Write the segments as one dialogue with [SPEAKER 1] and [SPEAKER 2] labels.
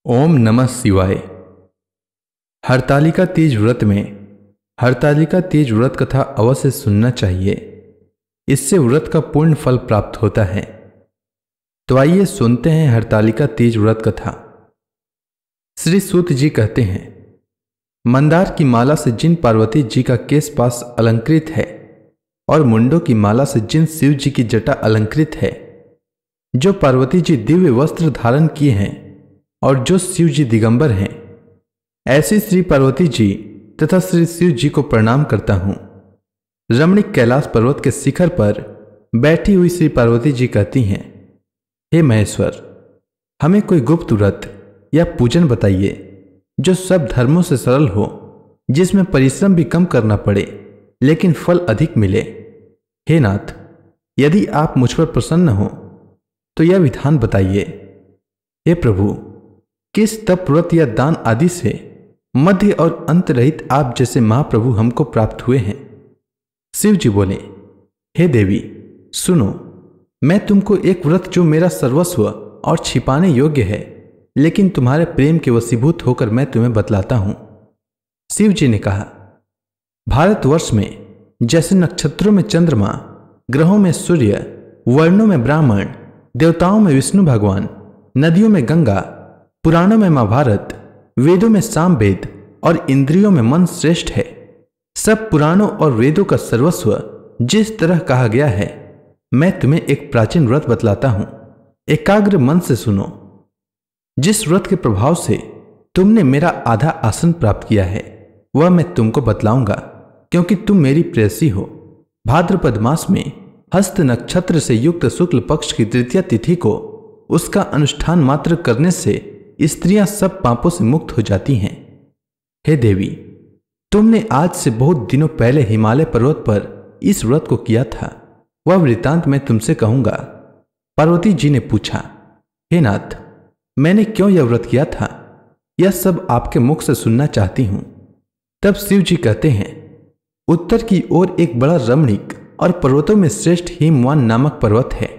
[SPEAKER 1] ओम नमः शिवाय। हरतालिका तीज व्रत में हरतालिका तीज व्रत कथा अवश्य सुनना चाहिए। इससे व्रत का पूर्ण फल प्राप्त होता है। तो आइए सुनते हैं हरतालिका तीज व्रत कथा। श्री सूत जी कहते हैं, मंदार की माला से जिन पार्वती जी का केश पास अलंकृत है और मुंडों की माला से जिन शिव जी की जटा अलंकृत है, जो पार्वती जी दिव्य वस्त्र धारण किए हैं और जो शिव जी दिगंबर हैं, ऐसी श्री पार्वती जी तथा श्री शिव जी को प्रणाम करता हूं। रमणीक कैलाश पर्वत के शिखर पर बैठी हुई श्री पार्वती जी कहती हैं, हे महेश्वर, हमें कोई गुप्त व्रत या पूजन बताइए जो सब धर्मों से सरल हो, जिसमें परिश्रम भी कम करना पड़े लेकिन फल अधिक मिले। हे नाथ, यदि आप मुझ पर प्रसन्न हो तो यह विधान बताइए। हे प्रभु, किस तप व्रत या दान आदि से मध्य और अंत रहित आप जैसे महाप्रभु हमको प्राप्त हुए हैं। शिव जी बोले, हे देवी सुनो, मैं तुमको एक व्रत जो मेरा सर्वस्व और छिपाने योग्य है लेकिन तुम्हारे प्रेम के वशीभूत होकर मैं तुम्हें बतलाता हूं। शिव जी ने कहा, भारतवर्ष में जैसे नक्षत्रों में चंद्रमा, ग्रहों में सूर्य, वर्णों में ब्राह्मण, देवताओं में विष्णु भगवान, नदियों में गंगा, पुराणों में महाभारत, वेदों में सामवेद और इंद्रियों में मन श्रेष्ठ है, सब पुराणों और वेदों का सर्वस्व जिस तरह कहा गया है, मैं तुम्हें एक प्राचीन व्रत बतलाता हूं। एकाग्र मन से सुनो। जिस व्रत के प्रभाव से तुमने मेरा आधा आसन प्राप्त किया है वह मैं तुमको बतलाऊंगा, क्योंकि तुम मेरी प्रेयसी हो। भाद्रपद मास में हस्त नक्षत्र से युक्त शुक्ल पक्ष की तृतीया तिथि को उसका अनुष्ठान मात्र करने से स्त्रियां सब पापों से मुक्त हो जाती हैं। हे देवी, तुमने आज से बहुत दिनों पहले हिमालय पर्वत पर इस व्रत को किया था, वह वृतांत मैं तुमसे कहूंगा। पार्वती जी ने पूछा, हे नाथ, मैंने क्यों यह व्रत किया था, यह सब आपके मुख से सुनना चाहती हूं। तब शिव जी कहते हैं, उत्तर की ओर एक बड़ा रमणीक और पर्वतों में श्रेष्ठ हिमवान नामक पर्वत है।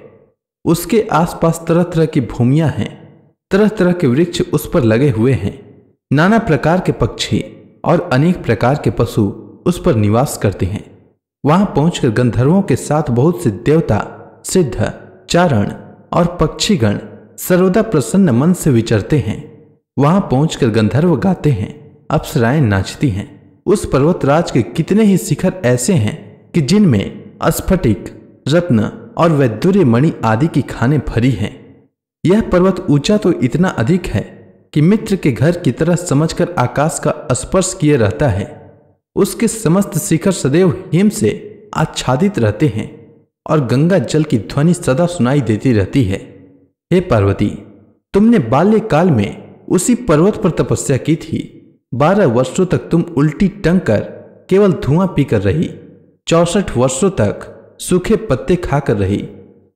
[SPEAKER 1] उसके आसपास तरह तरह की भूमियां हैं, तरह तरह के वृक्ष उस पर लगे हुए हैं। नाना प्रकार के पक्षी और अनेक प्रकार के पशु उस पर निवास करते हैं। वहां पहुंचकर गंधर्वों के साथ बहुत से देवता, सिद्ध, चारण और पक्षीगण सर्वदा प्रसन्न मन से विचरते हैं। वहां पहुंचकर गंधर्व गाते हैं, अप्सराएं नाचती हैं। उस पर्वतराज के कितने ही शिखर ऐसे हैं कि जिनमें स्फटिक, रत्न और वैदुर्य मणि आदि की खानें भरी हैं। यह पर्वत ऊंचा तो इतना अधिक है कि मित्र के घर की तरह समझकर आकाश का स्पर्श किए रहता है। उसके समस्त शिखर सदैव हिम से आच्छादित रहते हैं और गंगा जल की ध्वनि सदा सुनाई देती रहती है। हे पार्वती, तुमने बाल्यकाल में उसी पर्वत पर तपस्या की थी। 12 वर्षों तक तुम उल्टी टंग कर केवल धुआं पीकर रही। 64 वर्षों तक सूखे पत्ते खाकर रही।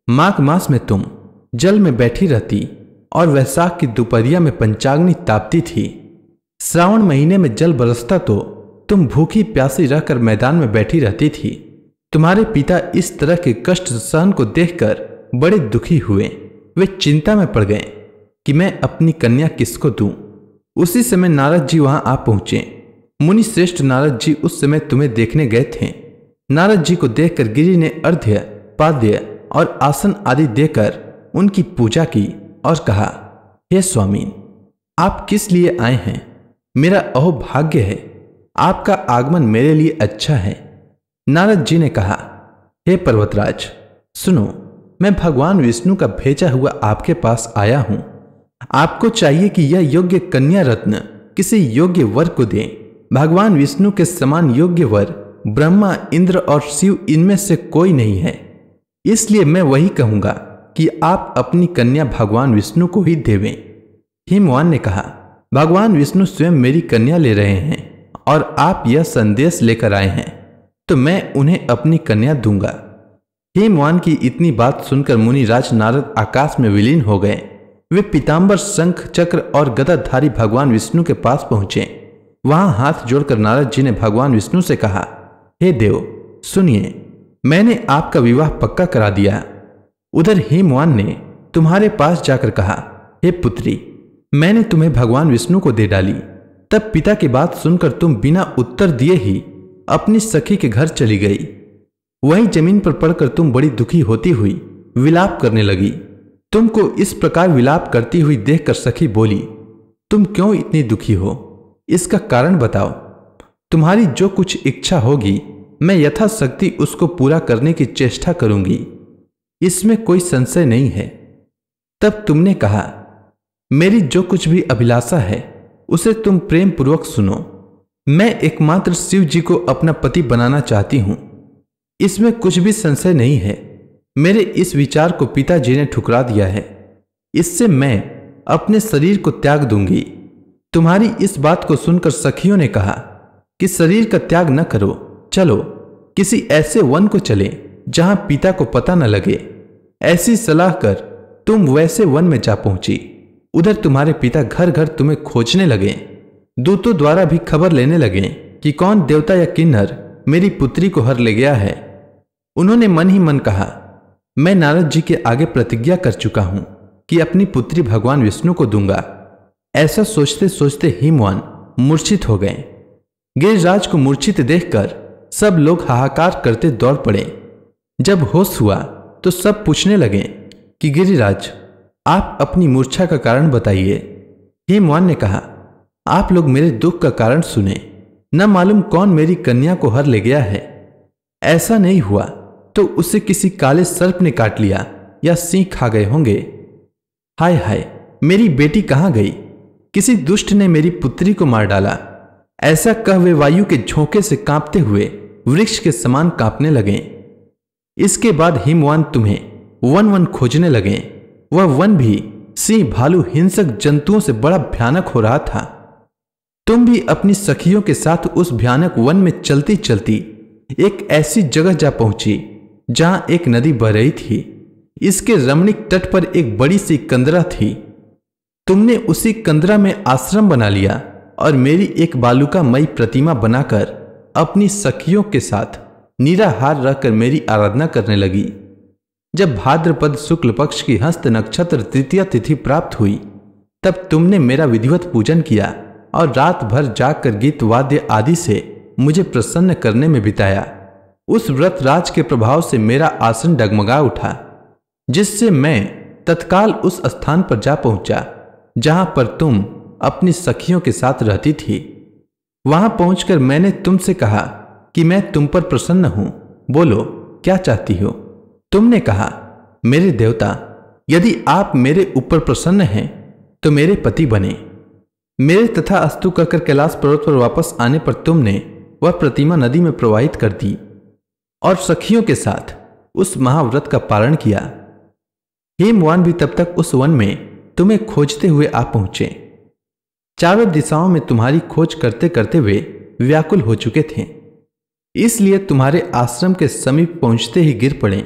[SPEAKER 1] माघ मास में तुम जल में बैठी रहती और वैशाख की दोपहरिया में पंचाग्नि तापती थी। श्रावण महीने में जल बरसता तो तुम भूखी प्यासी रहकर मैदान में बैठी रहती थी। तुम्हारे पिता इस तरह के कष्ट सहन को देखकर बड़े दुखी हुए। वे चिंता में पड़ गए कि मैं अपनी कन्या किसको दूं। उसी समय नारद जी वहां आ पहुंचे। मुनि श्रेष्ठ नारद जी उस समय तुम्हें देखने गए थे। नारद जी को देखकर गिरि ने अर्घ्य, पाद्य और आसन आदि देकर उनकी पूजा की और कहा, हे स्वामी, आप किस लिए आए हैं? मेरा अहोभाग्य है, आपका आगमन मेरे लिए अच्छा है। नारद जी ने कहा, हे पर्वतराज सुनो, मैं भगवान विष्णु का भेजा हुआ आपके पास आया हूं। आपको चाहिए कि यह योग्य कन्या रत्न किसी योग्य वर को दें। भगवान विष्णु के समान योग्य वर ब्रह्मा, इंद्र और शिव इनमें से कोई नहीं है। इसलिए मैं वही कहूंगा कि आप अपनी कन्या भगवान विष्णु को ही देवें। हिमवान ने कहा, भगवान विष्णु स्वयं मेरी कन्या ले रहे हैं और आप यह संदेश लेकर आए हैं, तो मैं उन्हें अपनी कन्या दूंगा। हिमवान की इतनी बात सुनकर मुनिराज नारद आकाश में विलीन हो गए। वे पीतांबर, शंख, चक्र और गदाधारी भगवान विष्णु के पास पहुंचे। वहां हाथ जोड़कर नारद जी ने भगवान विष्णु से कहा, हे देव सुनिए, मैंने आपका विवाह पक्का करा दिया। उधर हिमवान ने तुम्हारे पास जाकर कहा, हे पुत्री, मैंने तुम्हें भगवान विष्णु को दे डाली। तब पिता की बात सुनकर तुम बिना उत्तर दिए ही अपनी सखी के घर चली गई। वहीं जमीन पर पड़कर तुम बड़ी दुखी होती हुई विलाप करने लगी। तुमको इस प्रकार विलाप करती हुई देखकर सखी बोली, तुम क्यों इतनी दुखी हो? इसका कारण बताओ। तुम्हारी जो कुछ इच्छा होगी मैं यथाशक्ति उसको पूरा करने की चेष्टा करूंगी, इसमें कोई संशय नहीं है। तब तुमने कहा, मेरी जो कुछ भी अभिलाषा है उसे तुम प्रेम पूर्वक सुनो। मैं एकमात्र शिव जी को अपना पति बनाना चाहती हूं, इसमें कुछ भी संशय नहीं है। मेरे इस विचार को पिताजी ने ठुकरा दिया है। इससे मैं अपने शरीर को त्याग दूंगी। तुम्हारी इस बात को सुनकर सखियों ने कहा कि शरीर का त्याग न करो, चलो किसी ऐसे वन को चले जहां पिता को पता न लगे। ऐसी सलाह कर तुम वैसे वन में जा पहुंची। उधर तुम्हारे पिता घर घर तुम्हें खोजने लगे। दूतों द्वारा भी खबर लेने लगे कि कौन देवता या किन्नर मेरी पुत्री को हर ले गया है। उन्होंने मन ही मन कहा, मैं नारद जी के आगे प्रतिज्ञा कर चुका हूं कि अपनी पुत्री भगवान विष्णु को दूंगा। ऐसा सोचते सोचते हिमवान मूर्छित हो गए। गिरिराज को मूर्छित देखकर सब लोग हाहाकार करते दौड़ पड़े। जब होश हुआ तो सब पूछने लगे कि गिरिराज, आप अपनी मूर्छा का कारण बताइए। हिमवान ने कहा, आप लोग मेरे दुख का कारण सुने। न मालूम कौन मेरी कन्या को हर ले गया है। ऐसा नहीं हुआ तो उसे किसी काले सर्प ने काट लिया या सिंह खा गए होंगे। हाय हाय, मेरी बेटी कहां गई? किसी दुष्ट ने मेरी पुत्री को मार डाला। ऐसा कह वे वायु के झोंके से कांपते हुए वृक्ष के समान कांपने लगे। इसके बाद हिमवान तुम्हें वन वन खोजने लगे। वह वन भी सिंह, भालू, हिंसक जंतुओं से बड़ा भयानक हो रहा था। तुम भी अपनी सखियों के साथ उस भयानक वन में चलती चलती एक ऐसी जगह जा पहुंची जहां एक नदी बह रही थी। इसके रमणीक तट पर एक बड़ी सी कंदरा थी। तुमने उसी कंदरा में आश्रम बना लिया और मेरी एक बालुकामयी प्रतिमा बनाकर अपनी सखियों के साथ निराहार रहकर मेरी आराधना करने लगी। जब भाद्रपद शुक्ल पक्ष की हस्त नक्षत्र तृतीया तिथि प्राप्त हुई तब तुमने मेरा विधिवत पूजन किया और रात भर जागकर गीत वाद्य आदि से मुझे प्रसन्न करने में बिताया। उस व्रत राज के प्रभाव से मेरा आसन डगमगा उठा, जिससे मैं तत्काल उस स्थान पर जा पहुंचा जहां पर तुम अपनी सखियों के साथ रहती थी। वहां पहुंचकर मैंने तुमसे कहा कि मैं तुम पर प्रसन्न हूं, बोलो क्या चाहती हो? तुमने कहा, मेरे देवता, यदि आप मेरे ऊपर प्रसन्न हैं तो मेरे पति बने। मेरे तथा अस्तु कहकर कैलाश पर्वत पर वापस आने पर तुमने वह प्रतिमा नदी में प्रवाहित कर दी और सखियों के साथ उस महाव्रत का पालन किया। हिमवान भी तब तक उस वन में तुम्हें खोजते हुए आ पहुंचे। चारों दिशाओं में तुम्हारी खोज करते करते वे व्याकुल हो चुके थे, इसलिए तुम्हारे आश्रम के समीप पहुंचते ही गिर पड़े।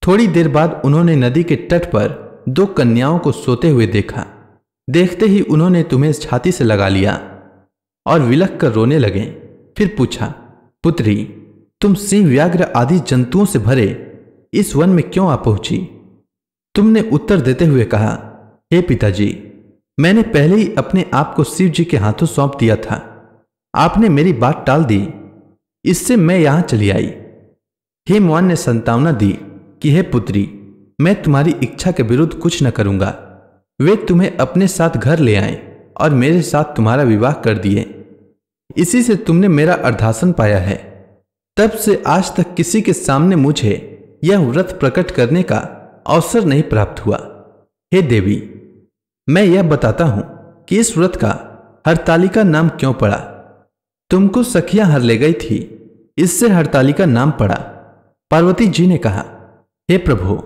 [SPEAKER 1] थोड़ी देर बाद उन्होंने नदी के तट पर दो कन्याओं को सोते हुए देखा। देखते ही उन्होंने तुम्हें छाती से लगा लिया और विलख कर रोने लगे। फिर पूछा, पुत्री, तुम सिंह, व्याघ्र आदि जंतुओं से भरे इस वन में क्यों आ पहुंची? तुमने उत्तर देते हुए कहा, हे पिताजी, मैंने पहले ही अपने आप को शिव जी के हाथों सौंप दिया था। आपने मेरी बात टाल दी, इससे मैं यहां चली आई। हिमवान ने संतावना दी कि हे पुत्री, मैं तुम्हारी इच्छा के विरुद्ध कुछ न करूंगा। वे तुम्हें अपने साथ घर ले आए और मेरे साथ तुम्हारा विवाह कर दिए। इसी से तुमने मेरा अर्धासन पाया है। तब से आज तक किसी के सामने मुझे यह व्रत प्रकट करने का अवसर नहीं प्राप्त हुआ। हे देवी, मैं यह बताता हूं कि इस व्रत का हरतालिका नाम क्यों पड़ा। तुमको सखियां हर ले गई थी, इससे हरतालिका नाम पड़ा। पार्वती जी ने कहा, हे प्रभु,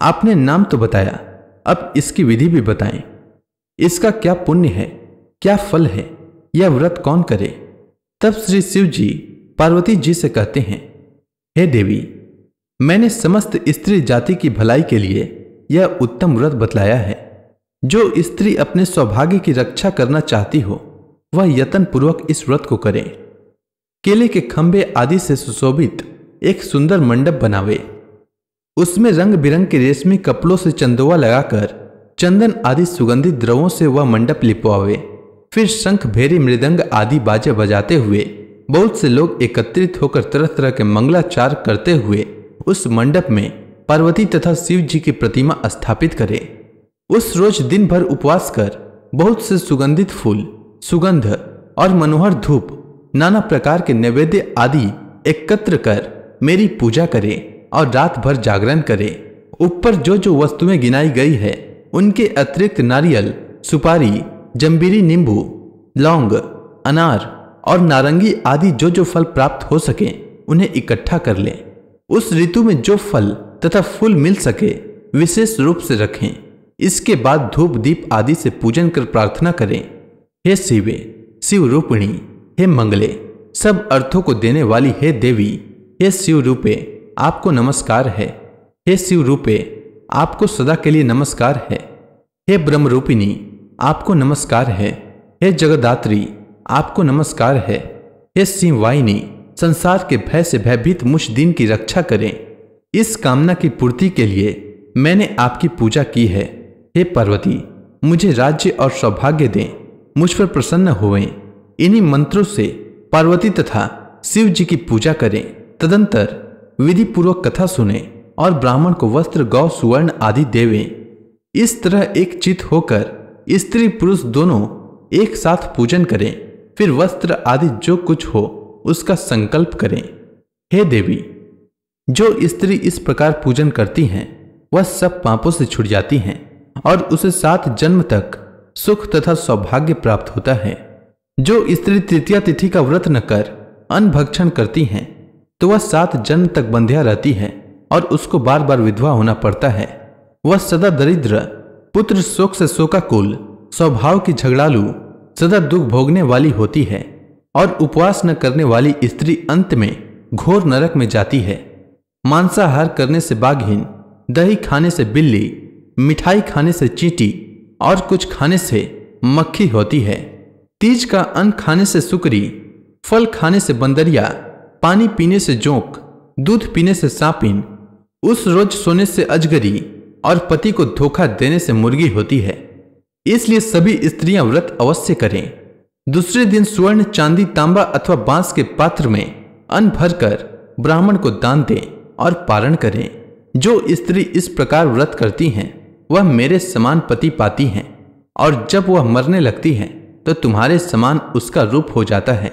[SPEAKER 1] आपने नाम तो बताया, अब इसकी विधि भी बताएं। इसका क्या पुण्य है, क्या फल है, यह व्रत कौन करे? तब श्री शिव जी पार्वती जी से कहते हैं, हे देवी, मैंने समस्त स्त्री जाति की भलाई के लिए यह उत्तम व्रत बतलाया है। जो स्त्री अपने सौभाग्य की रक्षा करना चाहती हो वह यत्न पूर्वक इस व्रत को करे। केले के खंभे आदि से सुशोभित एक सुंदर मंडप बनावे, उसमें रंग बिरंग के रेशमी कपड़ों से चंदोवा लगाकर चंदन आदि सुगंधित द्रवों से वह मंडप लिपवावे। फिर शंख, भेरी, मृदंग आदि बाजे बजाते हुए बहुत से लोग एकत्रित होकर तरह तरह के मंगलाचार करते हुए उस मंडप में पार्वती तथा शिव जी की प्रतिमा स्थापित करे। उस रोज दिन भर उपवास कर बहुत से सुगंधित फूल, सुगंध और मनोहर धूप, नाना प्रकार के नैवेद्य आदि एकत्र कर मेरी पूजा करे और रात भर जागरण करे। ऊपर जो जो वस्तुएं गिनाई गई है उनके अतिरिक्त नारियल, सुपारी, जंबीरी, नींबू, लौंग, अनार और नारंगी आदि जो जो फल प्राप्त हो सके उन्हें इकट्ठा कर लें। उस ऋतु में जो फल तथा फूल मिल सके विशेष रूप से रखें। इसके बाद धूप दीप आदि से पूजन कर प्रार्थना करें। हे शिवे, शिव रूपिणी, हे मंगले, सब अर्थों को देने वाली हे देवी, हे शिव रूपे आपको नमस्कार है। हे शिव रूपे आपको सदा के लिए नमस्कार है। हे ब्रह्म रूपिणी आपको नमस्कार है। हे जगदात्री आपको नमस्कार है। हे सिंह वाहिनी संसार के भय से भयभीत मुझ दिन की रक्षा करें। इस कामना की पूर्ति के लिए मैंने आपकी पूजा की है। हे पार्वती, मुझे राज्य और सौभाग्य दें, मुझ पर प्रसन्न होवें। इन्हीं मंत्रों से पार्वती तथा शिव जी की पूजा करें। तदंतर विधि पूर्वक कथा सुने और ब्राह्मण को वस्त्र, गौ, सुवर्ण आदि देवें। इस तरह एक चित होकर स्त्री पुरुष दोनों एक साथ पूजन करें। फिर वस्त्र आदि जो कुछ हो उसका संकल्प करें। हे देवी, जो स्त्री इस प्रकार पूजन करती हैं वह सब पापों से छूट जाती हैं और उसे 7 जन्म तक सुख तथा सौभाग्य प्राप्त होता है। जो स्त्री तृतीया तिथि का व्रत न कर अन्न भक्षण करती हैं तो वह 7 जन्म तक बंध्या रहती है और उसको बार बार विधवा होना पड़ता है। वह सदा दरिद्र, पुत्र शोक से शोकाकुल, स्वभाव की झगड़ालू, सदा दुख भोगने वाली होती है और उपवास न करने वाली स्त्री अंत में घोर नरक में जाती है। मांसाहार करने से बाघिन, दही खाने से बिल्ली, मिठाई खाने से चींटी और कुछ खाने से मक्खी होती है। तीज का अन्न खाने से सुकरी, फल खाने से बंदरिया, पानी पीने से जोंक, दूध पीने से सांपिन, उस रोज सोने से अजगरी और पति को धोखा देने से मुर्गी होती है। इसलिए सभी स्त्रियां व्रत अवश्य करें। दूसरे दिन स्वर्ण, चांदी, तांबा अथवा बांस के पात्र में अन्न भरकर ब्राह्मण को दान दें और पारण करें। जो स्त्री इस प्रकार व्रत करती हैं वह मेरे समान पति पाती हैं और जब वह मरने लगती है तो तुम्हारे समान उसका रूप हो जाता है।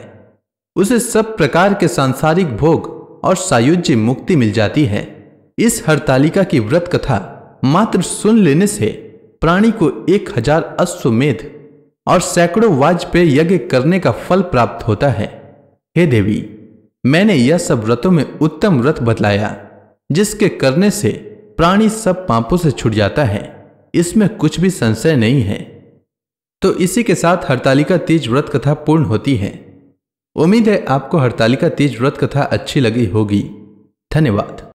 [SPEAKER 1] उसे सब प्रकार के सांसारिक भोग और सायुज्य मुक्ति मिल जाती है। इस हरतालिका की व्रत कथा मात्र सुन लेने से प्राणी को 1000 अश्वमेध और सैकड़ों वाजपेय यज्ञ करने का फल प्राप्त होता है। हे देवी, मैंने यह सब व्रतों में उत्तम व्रत बतलाया जिसके करने से प्राणी सब पापों से छूट जाता है। इसमें कुछ भी संशय नहीं है। तो इसी के साथ हरतालिका तीज व्रत कथा पूर्ण होती है। उम्मीद है आपको हरतालिका तीज व्रत कथा अच्छी लगी होगी। धन्यवाद।